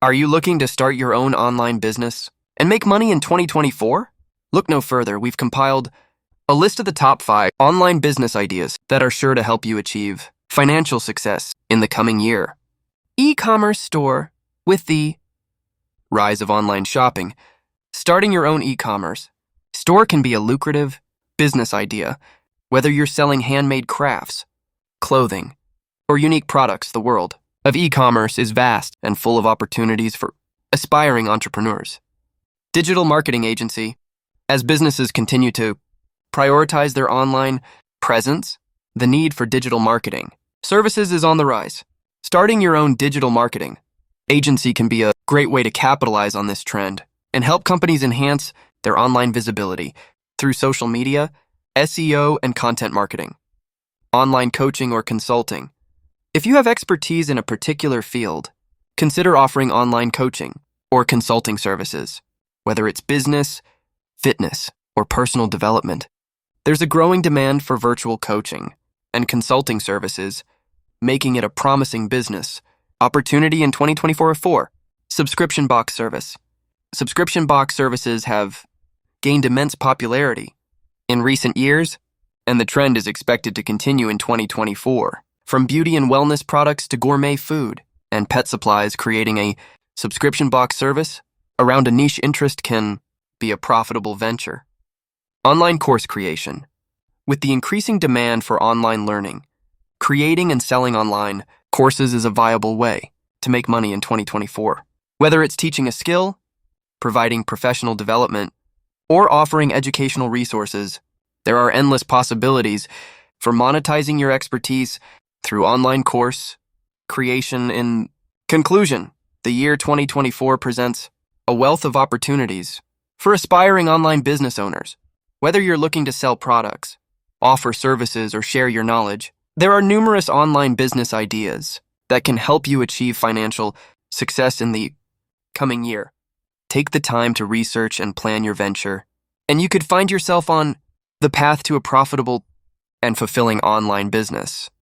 Are you looking to start your own online business and make money in 2024? Look no further. We've compiled a list of the top 5 online business ideas that are sure to help you achieve financial success in the coming year. E-commerce store. With the rise of online shopping, starting your own e-commerce store can be a lucrative business idea, whether you're selling handmade crafts, clothing, or unique products. The world of e-commerce is vast and full of opportunities for aspiring entrepreneurs. Digital marketing agency. As businesses continue to prioritize their online presence, the need for digital marketing services is on the rise. Starting your own digital marketing agency can be a great way to capitalize on this trend and help companies enhance their online visibility through social media, SEO, and content marketing. Online coaching or consulting. If you have expertise in a particular field, consider offering online coaching or consulting services, whether it's business, fitness, or personal development. There's a growing demand for virtual coaching and consulting services, making it a promising business opportunity in 2024. 4. Subscription box service. Subscription box services have gained immense popularity in recent years, and the trend is expected to continue in 2024. From beauty and wellness products to gourmet food and pet supplies, creating a subscription box service around a niche interest can be a profitable venture. Online course creation. With the increasing demand for online learning, creating and selling online courses is a viable way to make money in 2024. Whether it's teaching a skill, providing professional development, or offering educational resources, there are endless possibilities for monetizing your expertise through online course creation. In conclusion, the year 2024 presents a wealth of opportunities for aspiring online business owners. Whether you're looking to sell products, offer services, or share your knowledge, there are numerous online business ideas that can help you achieve financial success in the coming year. Take the time to research and plan your venture, and you could find yourself on the path to a profitable and fulfilling online business.